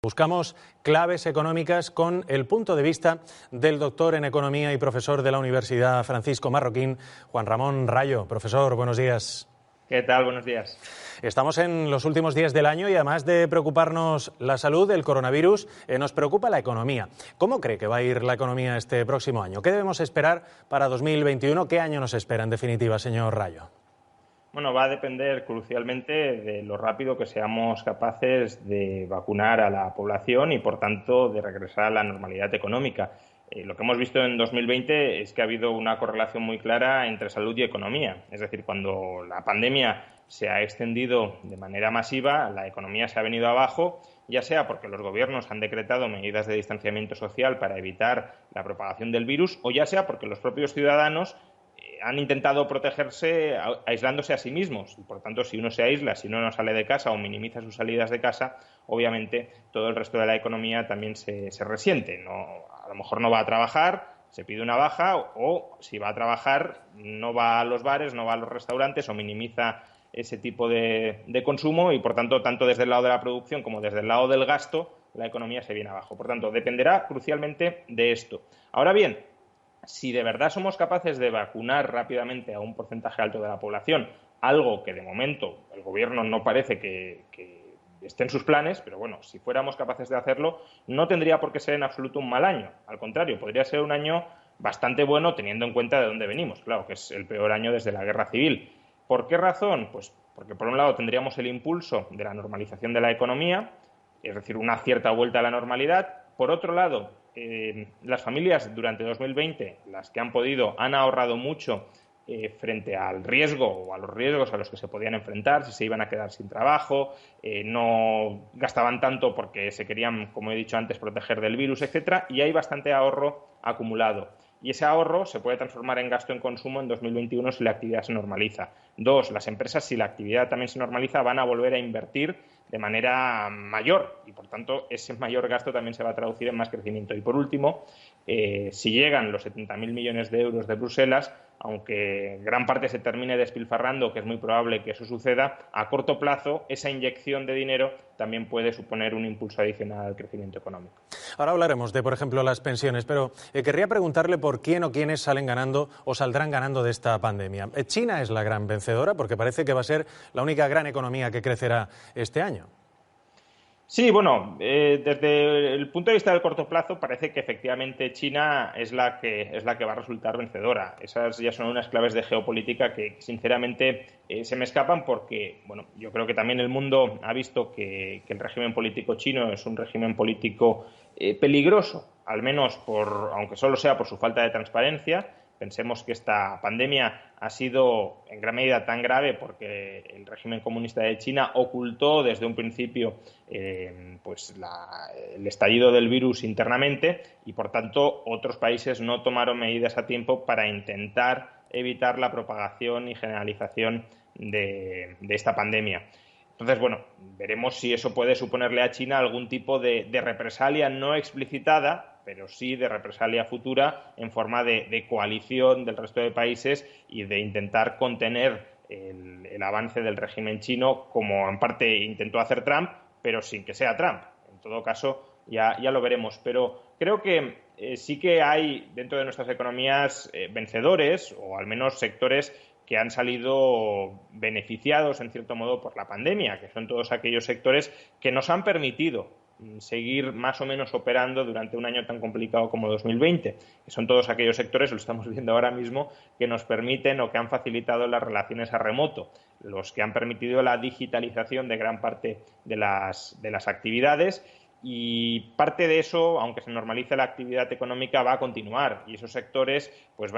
Buscamos claves económicas con el punto de vista del doctor en Economía y profesor de la Universidad Francisco Marroquín, Juan Ramón Rayo. Profesor, buenos días. ¿Qué tal? Buenos días. Estamos en los últimos días del año y además de preocuparnos la salud del coronavirus, nos preocupa la economía. ¿Cómo cree que va a ir la economía este próximo año? ¿Qué debemos esperar para 2021? ¿Qué año nos espera en definitiva, señor Rayo? Bueno, va a depender crucialmente de lo rápido que seamos capaces de vacunar a la población y, por tanto, de regresar a la normalidad económica. Lo que hemos visto en 2020 es que ha habido una correlación muy clara entre salud y economía. Es decir, cuando la pandemia se ha extendido de manera masiva, la economía se ha venido abajo, ya sea porque los gobiernos han decretado medidas de distanciamiento social para evitar la propagación del virus, o ya sea porque los propios ciudadanos han intentado protegerse aislándose a sí mismos. Y, por tanto, si uno se aísla, si uno no sale de casa o minimiza sus salidas de casa, obviamente todo el resto de la economía también se resiente. A lo mejor no va a trabajar, se pide una baja, o si va a trabajar no va a los bares, no va a los restaurantes o minimiza ese tipo de consumo y, por tanto desde el lado de la producción como desde el lado del gasto, la economía se viene abajo. Por tanto, dependerá crucialmente de esto. Ahora bien, si de verdad somos capaces de vacunar rápidamente a un porcentaje alto de la población, algo que de momento el gobierno no parece que esté en sus planes, pero bueno, si fuéramos capaces de hacerlo, no tendría por qué ser en absoluto un mal año. Al contrario, podría ser un año bastante bueno teniendo en cuenta de dónde venimos. Claro, que es el peor año desde la Guerra Civil. ¿Por qué razón? Pues porque por un lado tendríamos el impulso de la normalización de la economía, es decir, una cierta vuelta a la normalidad. Por otro lado, las familias durante 2020, las que han podido, han ahorrado mucho frente al riesgo o a los riesgos a los que se podían enfrentar, si se iban a quedar sin trabajo, no gastaban tanto porque se querían, como he dicho antes, proteger del virus, etcétera, y hay bastante ahorro acumulado. Y ese ahorro se puede transformar en gasto en consumo en 2021 si la actividad se normaliza. Dos, las empresas, si la actividad también se normaliza, van a volver a invertir de manera mayor y, por tanto, ese mayor gasto también se va a traducir en más crecimiento. Y, por último, si llegan los 70.000 millones de euros de Bruselas, aunque gran parte se termine despilfarrando, que es muy probable que eso suceda, a corto plazo esa inyección de dinero también puede suponer un impulso adicional al crecimiento económico. Ahora hablaremos de, por ejemplo, las pensiones, pero querría preguntarle por quién o quiénes salen ganando o saldrán ganando de esta pandemia. China es la gran vencedora porque parece que va a ser la única gran economía que crecerá este año. Sí, bueno, desde el punto de vista del corto plazo parece que efectivamente China es la que va a resultar vencedora. Esas ya son unas claves de geopolítica que sinceramente se me escapan porque, bueno, yo creo que también el mundo ha visto que el régimen político chino es un régimen político peligroso, al menos aunque solo sea por su falta de transparencia. Pensemos que esta pandemia ha sido en gran medida tan grave porque el régimen comunista de China ocultó desde un principio el estallido del virus internamente y, por tanto, otros países no tomaron medidas a tiempo para intentar evitar la propagación y generalización de esta pandemia. Entonces, bueno, veremos si eso puede suponerle a China algún tipo de represalia no explicitada, pero sí de represalia futura en forma de coalición del resto de países y de intentar contener el avance del régimen chino, como en parte intentó hacer Trump, pero sin que sea Trump. En todo caso, ya lo veremos. Pero creo que sí que hay dentro de nuestras economías vencedores, o al menos sectores que han salido beneficiados en cierto modo por la pandemia, que son todos aquellos sectores que nos han permitido seguir más o menos operando durante un año tan complicado como 2020, que son todos aquellos sectores, lo estamos viendo ahora mismo, que nos permiten o que han facilitado las relaciones a remoto, los que han permitido la digitalización de gran parte de las actividades. Y parte de eso, aunque se normalice la actividad económica, va a continuar y esos sectores pues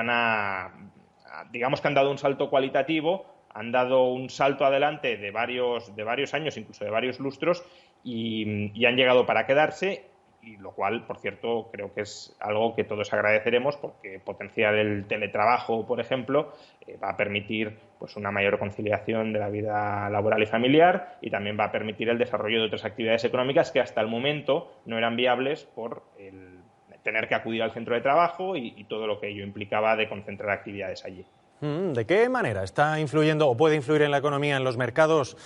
digamos que han dado un salto cualitativo, han dado un salto adelante de varios años, incluso de varios lustros, y han llegado para quedarse, y lo cual, por cierto, creo que es algo que todos agradeceremos porque potenciar el teletrabajo, por ejemplo, va a permitir pues una mayor conciliación de la vida laboral y familiar y también va a permitir el desarrollo de otras actividades económicas que hasta el momento no eran viables por el tener que acudir al centro de trabajo y todo lo que ello implicaba de concentrar actividades allí. ¿De qué manera está influyendo o puede influir en la economía, en los mercados,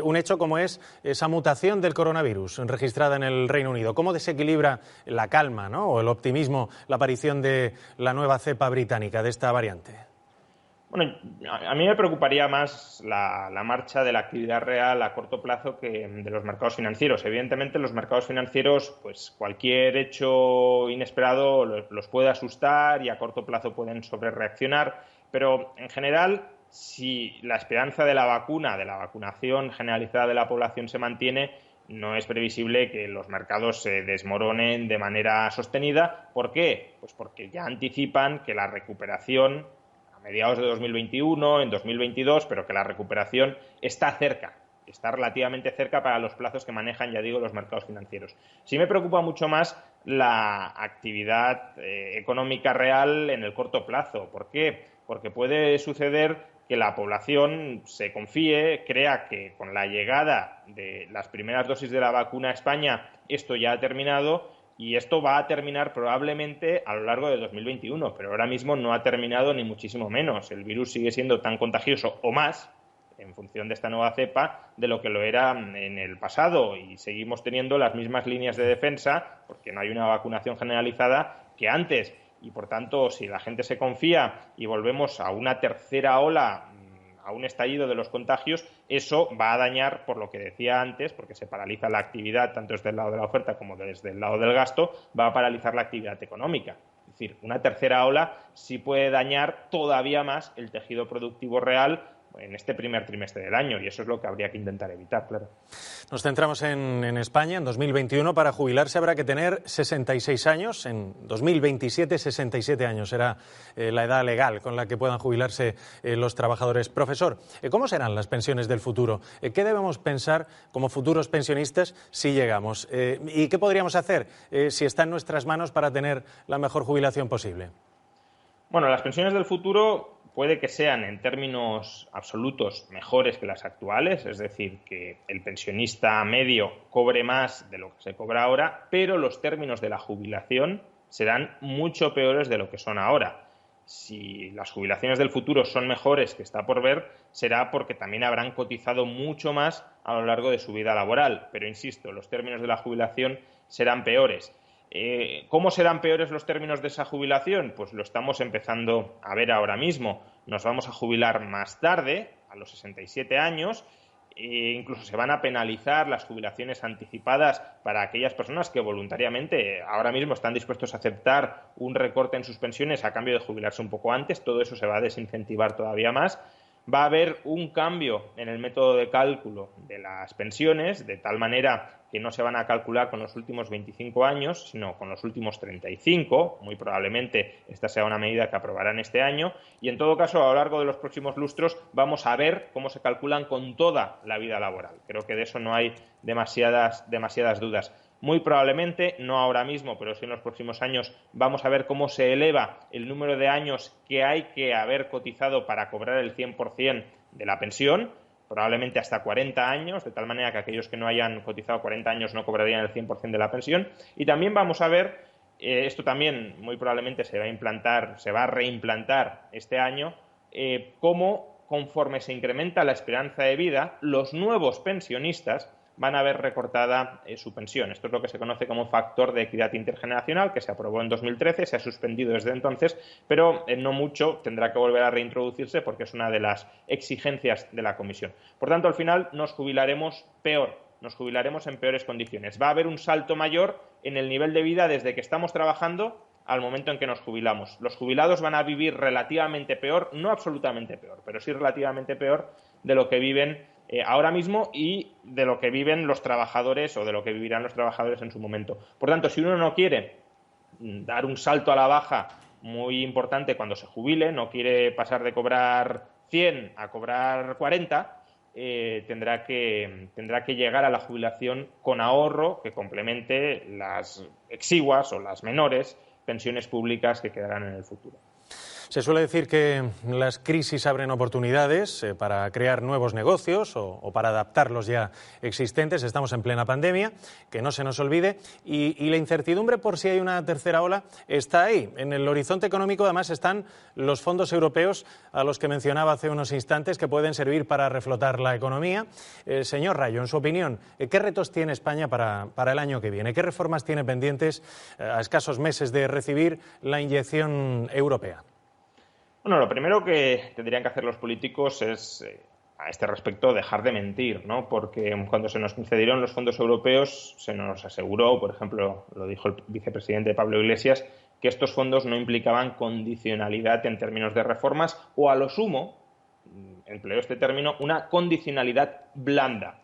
un hecho como es esa mutación del coronavirus registrada en el Reino Unido? ¿Cómo desequilibra la calma, ¿no?, o el optimismo la aparición de la nueva cepa británica, de esta variante? Bueno, a mí me preocuparía más la marcha de la actividad real a corto plazo que de los mercados financieros. Evidentemente, los mercados financieros, pues cualquier hecho inesperado los puede asustar y a corto plazo pueden sobrereaccionar, pero en general, si la esperanza de la vacuna, de la vacunación generalizada de la población se mantiene, no es previsible que los mercados se desmoronen de manera sostenida. ¿Por qué? Pues porque ya anticipan que la recuperación mediados de 2021, en 2022, pero que la recuperación está cerca, está relativamente cerca para los plazos que manejan, ya digo, los mercados financieros. Sí me preocupa mucho más la actividad económica real en el corto plazo. ¿Por qué? Porque puede suceder que la población se confíe, crea que con la llegada de las primeras dosis de la vacuna a España esto ya ha terminado. Y esto va a terminar probablemente a lo largo de 2021, pero ahora mismo no ha terminado ni muchísimo menos. El virus sigue siendo tan contagioso o más, en función de esta nueva cepa, de lo que lo era en el pasado. Y seguimos teniendo las mismas líneas de defensa, porque no hay una vacunación generalizada, que antes. Y por tanto, si la gente se confía y volvemos a una tercera ola, a un estallido de los contagios, eso va a dañar, por lo que decía antes, porque se paraliza la actividad tanto desde el lado de la oferta como desde el lado del gasto, va a paralizar la actividad económica. Es decir, una tercera ola sí puede dañar todavía más el tejido productivo real en este primer trimestre del año, y eso es lo que habría que intentar evitar, claro. Nos centramos en España. En 2021, para jubilarse habrá que tener 66 años. En 2027, 67 años será la edad legal con la que puedan jubilarse los trabajadores. Profesor, ¿cómo serán las pensiones del futuro? ¿Qué debemos pensar como futuros pensionistas si llegamos? ¿Y qué podríamos hacer si está en nuestras manos para tener la mejor jubilación posible? Bueno, las pensiones del futuro puede que sean en términos absolutos mejores que las actuales, es decir, que el pensionista medio cobre más de lo que se cobra ahora, pero los términos de la jubilación serán mucho peores de lo que son ahora. Si las jubilaciones del futuro son mejores que está por ver, será porque también habrán cotizado mucho más a lo largo de su vida laboral, pero insisto, los términos de la jubilación serán peores. ¿Cómo serán peores los términos de esa jubilación? Pues lo estamos empezando a ver ahora mismo. Nos vamos a jubilar más tarde, a los 67 años, incluso se van a penalizar las jubilaciones anticipadas para aquellas personas que voluntariamente ahora mismo están dispuestos a aceptar un recorte en sus pensiones a cambio de jubilarse un poco antes. Todo eso se va a desincentivar todavía más. Va a haber un cambio en el método de cálculo de las pensiones, de tal manera que no se van a calcular con los últimos 25 años, sino con los últimos 35. Muy probablemente esta sea una medida que aprobarán este año. Y en todo caso, a lo largo de los próximos lustros, vamos a ver cómo se calculan con toda la vida laboral. Creo que de eso no hay demasiadas dudas. Muy probablemente, no ahora mismo, pero sí en los próximos años, vamos a ver cómo se eleva el número de años que hay que haber cotizado para cobrar el 100% de la pensión, probablemente hasta 40 años, de tal manera que aquellos que no hayan cotizado 40 años no cobrarían el 100% de la pensión. Y también vamos a ver, esto también muy probablemente se va a reimplantar este año, cómo conforme se incrementa la esperanza de vida, los nuevos pensionistas van a ver recortada su pensión. Esto es lo que se conoce como factor de equidad intergeneracional, que se aprobó en 2013, se ha suspendido desde entonces, pero no mucho tendrá que volver a reintroducirse porque es una de las exigencias de la Comisión. Por tanto, al final nos jubilaremos peor, nos jubilaremos en peores condiciones. Va a haber un salto mayor en el nivel de vida desde que estamos trabajando al momento en que nos jubilamos. Los jubilados van a vivir relativamente peor, no absolutamente peor, pero sí relativamente peor de lo que viven ahora mismo y de lo que viven los trabajadores o de lo que vivirán los trabajadores en su momento. Por tanto, si uno no quiere dar un salto a la baja muy importante cuando se jubile, no quiere pasar de cobrar 100 a cobrar 40, tendrá que llegar a la jubilación con ahorro que complemente las exiguas o las menores pensiones públicas que quedarán en el futuro. Se suele decir que las crisis abren oportunidades para crear nuevos negocios o para adaptar los ya existentes. Estamos en plena pandemia, que no se nos olvide, y la incertidumbre por si hay una tercera ola está ahí. En el horizonte económico, además, están los fondos europeos a los que mencionaba hace unos instantes, que pueden servir para reflotar la economía. Señor Rayo, en su opinión, ¿qué retos tiene España para el año que viene? ¿Qué reformas tiene pendientes a escasos meses de recibir la inyección europea? Bueno, lo primero que tendrían que hacer los políticos es, a este respecto, dejar de mentir, ¿no? Porque cuando se nos concedieron los fondos europeos se nos aseguró, por ejemplo, lo dijo el vicepresidente Pablo Iglesias, que estos fondos no implicaban condicionalidad en términos de reformas o, a lo sumo, empleo este término, una condicionalidad blanda.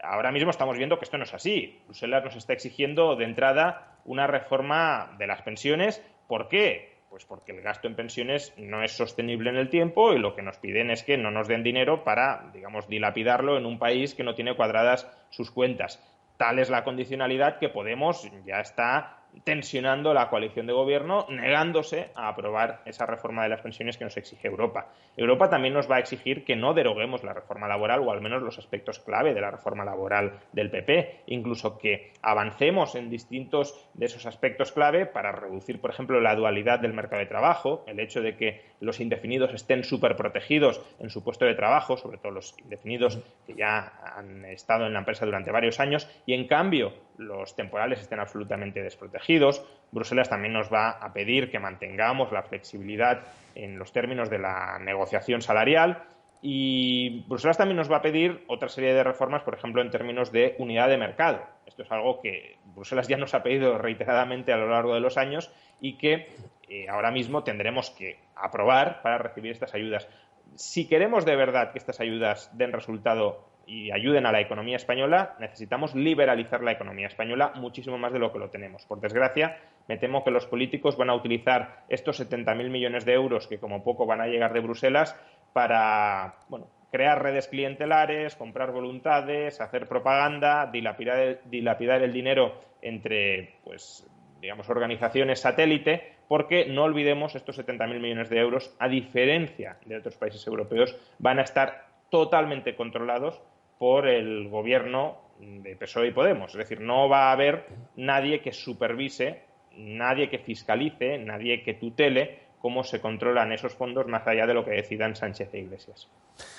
Ahora mismo estamos viendo que esto no es así. Bruselas nos está exigiendo de entrada una reforma de las pensiones. ¿Por qué? Pues porque el gasto en pensiones no es sostenible en el tiempo y lo que nos piden es que no nos den dinero para, digamos, dilapidarlo en un país que no tiene cuadradas sus cuentas. Tal es la condicionalidad que Podemos ya está tensionando la coalición de gobierno, negándose a aprobar esa reforma de las pensiones que nos exige Europa. Europa también nos va a exigir que no deroguemos la reforma laboral, o al menos los aspectos clave de la reforma laboral del PP, incluso que avancemos en distintos de esos aspectos clave para reducir, por ejemplo, la dualidad del mercado de trabajo, el hecho de que los indefinidos estén superprotegidos en su puesto de trabajo, sobre todo los indefinidos que ya han estado en la empresa durante varios años, y en cambio los temporales estén absolutamente desprotegidos. Bruselas también nos va a pedir que mantengamos la flexibilidad en los términos de la negociación salarial, y Bruselas también nos va a pedir otra serie de reformas, por ejemplo, en términos de unidad de mercado. Esto es algo que Bruselas ya nos ha pedido reiteradamente a lo largo de los años y que ahora mismo tendremos que aprobar para recibir estas ayudas. Si queremos de verdad que estas ayudas den resultado y ayuden a la economía española, necesitamos liberalizar la economía española muchísimo más de lo que lo tenemos. Por desgracia, me temo que los políticos van a utilizar estos 70.000 millones de euros que como poco van a llegar de Bruselas para, crear redes clientelares, comprar voluntades, hacer propaganda, dilapidar el dinero entre, organizaciones satélite, porque no olvidemos, estos 70.000 millones de euros, a diferencia de otros países europeos, van a estar totalmente controlados por el gobierno de PSOE y Podemos. Es decir, no va a haber nadie que supervise, nadie que fiscalice, nadie que tutele cómo se controlan esos fondos más allá de lo que decidan Sánchez e Iglesias.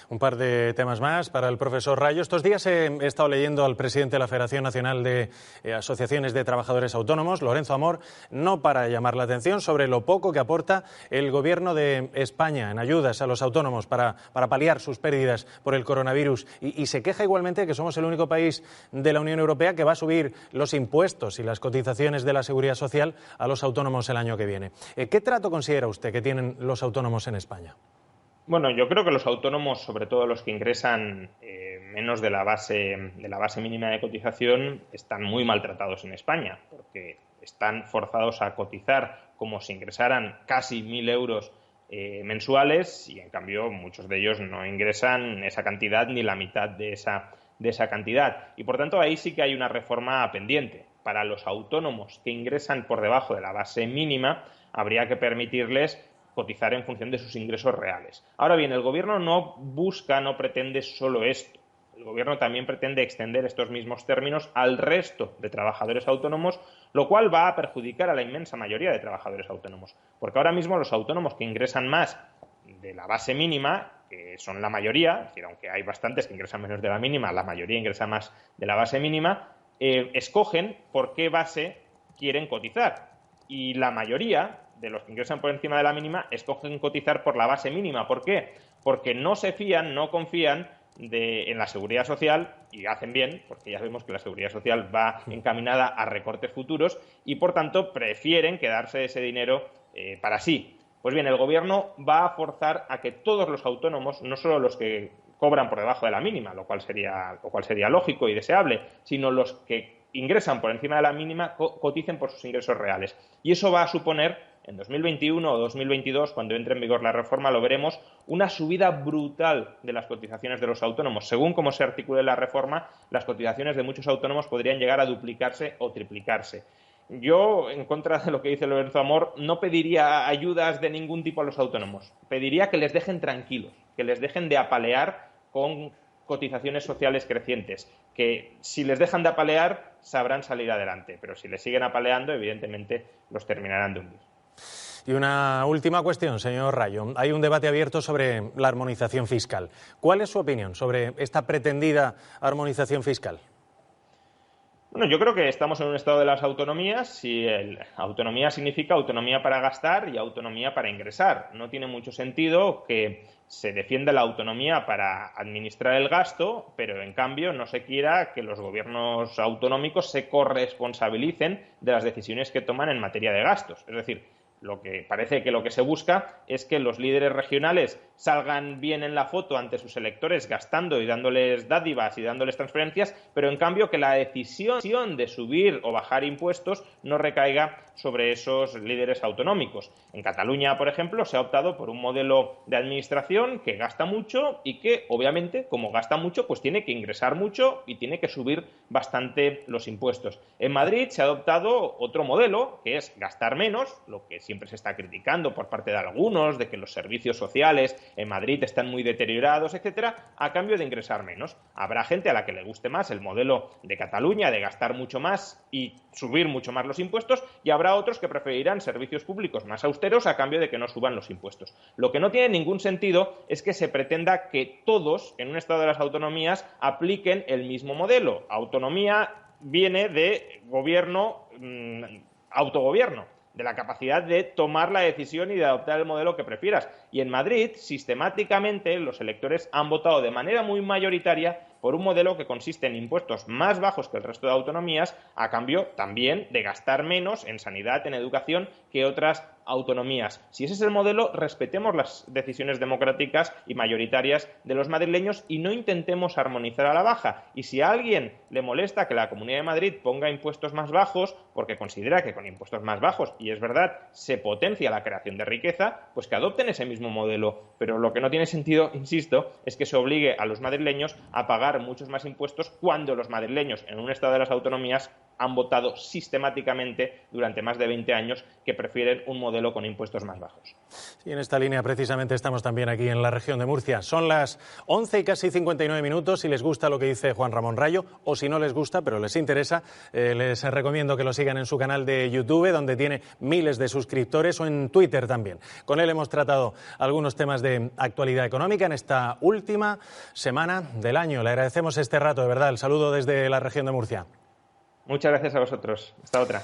Un par de temas más para el profesor Rayo. Estos días he estado leyendo al presidente de la Federación Nacional de Asociaciones de Trabajadores Autónomos, Lorenzo Amor, no para llamar la atención sobre lo poco que aporta el Gobierno de España en ayudas a los autónomos para paliar sus pérdidas por el coronavirus. Y se queja igualmente de que somos el único país de la Unión Europea que va a subir los impuestos y las cotizaciones de la Seguridad Social a los autónomos el año que viene. ¿Qué trato considera usted que tienen los autónomos en España? Bueno, yo creo que los autónomos, sobre todo los que ingresan menos de la base mínima de cotización, están muy maltratados en España, porque están forzados a cotizar como si ingresaran casi 1.000 euros mensuales, y en cambio muchos de ellos no ingresan esa cantidad ni la mitad de esa cantidad. Y por tanto ahí sí que hay una reforma pendiente. Para los autónomos que ingresan por debajo de la base mínima, habría que permitirles cotizar en función de sus ingresos reales. Ahora bien, el Gobierno no pretende solo esto. El Gobierno también pretende extender estos mismos términos al resto de trabajadores autónomos, lo cual va a perjudicar a la inmensa mayoría de trabajadores autónomos. Porque ahora mismo los autónomos que ingresan más de la base mínima, que son la mayoría, es decir, aunque hay bastantes que ingresan menos de la mínima, la mayoría ingresa más de la base mínima, escogen por qué base quieren cotizar. Y la mayoría de los que ingresan por encima de la mínima escogen cotizar por la base mínima. ¿Por qué? Porque no confían en la Seguridad Social, y hacen bien, porque ya vemos que la Seguridad Social va encaminada a recortes futuros, y por tanto prefieren quedarse ese dinero para sí. Pues bien, el Gobierno va a forzar a que todos los autónomos, no solo los que cobran por debajo de la mínima, lo cual sería lógico y deseable, sino los que ingresan por encima de la mínima, coticen por sus ingresos reales. Y eso va a suponer, en 2021 o 2022, cuando entre en vigor la reforma, lo veremos, una subida brutal de las cotizaciones de los autónomos. Según cómo se articule la reforma, las cotizaciones de muchos autónomos podrían llegar a duplicarse o triplicarse. Yo, en contra de lo que dice Lorenzo Amor, no pediría ayudas de ningún tipo a los autónomos. Pediría que les dejen tranquilos, que les dejen de apalear con cotizaciones sociales crecientes, que si les dejan de apalear sabrán salir adelante, pero si les siguen apaleando, evidentemente los terminarán de hundir. Y una última cuestión, señor Rayo. Hay un debate abierto sobre la armonización fiscal. ¿Cuál es su opinión sobre esta pretendida armonización fiscal? Bueno, yo creo que estamos en un estado de las autonomías y autonomía significa autonomía para gastar y autonomía para ingresar. No tiene mucho sentido que se defienda la autonomía para administrar el gasto, pero en cambio no se quiera que los gobiernos autonómicos se corresponsabilicen de las decisiones que toman en materia de gastos. Es decir, lo que se busca es que los líderes regionales salgan bien en la foto ante sus electores gastando y dándoles dádivas y dándoles transferencias, pero en cambio que la decisión de subir o bajar impuestos no recaiga sobre esos líderes autonómicos. En Cataluña, por ejemplo, se ha optado por un modelo de administración que gasta mucho y que, obviamente, como gasta mucho, pues tiene que ingresar mucho y tiene que subir bastante los impuestos. En Madrid se ha adoptado otro modelo, que es gastar menos, lo que siempre se está criticando por parte de algunos, de que los servicios sociales en Madrid están muy deteriorados, etcétera, a cambio de ingresar menos. Habrá gente a la que le guste más el modelo de Cataluña, de gastar mucho más y subir mucho más los impuestos, y habrá otros que preferirán servicios públicos más austeros a cambio de que no suban los impuestos. Lo que no tiene ningún sentido es que se pretenda que todos, en un estado de las autonomías, apliquen el mismo modelo. Autonomía viene de gobierno, autogobierno, de la capacidad de tomar la decisión y de adoptar el modelo que prefieras. Y en Madrid, sistemáticamente, los electores han votado de manera muy mayoritaria por un modelo que consiste en impuestos más bajos que el resto de autonomías, a cambio también de gastar menos en sanidad, en educación, que otras autonomías. Si ese es el modelo, respetemos las decisiones democráticas y mayoritarias de los madrileños y no intentemos armonizar a la baja. Y si a alguien le molesta que la Comunidad de Madrid ponga impuestos más bajos, porque considera que con impuestos más bajos, y es verdad, se potencia la creación de riqueza, pues que adopten ese mismo modelo. Pero lo que no tiene sentido, insisto, es que se obligue a los madrileños a pagar muchos más impuestos cuando los madrileños, en un estado de las autonomías, han votado sistemáticamente durante más de 20 años que prefieren un modelo con impuestos más bajos. Y en esta línea precisamente estamos también aquí en la región de Murcia. Son las 11 y casi 59 minutos. Si les gusta lo que dice Juan Ramón Rayo, o si no les gusta, pero les interesa, les recomiendo que lo sigan en su canal de YouTube, donde tiene miles de suscriptores, o en Twitter también. Con él hemos tratado algunos temas de actualidad económica en esta última semana del año. Le agradecemos este rato, de verdad. El saludo desde la región de Murcia. Muchas gracias a vosotros. Hasta otra.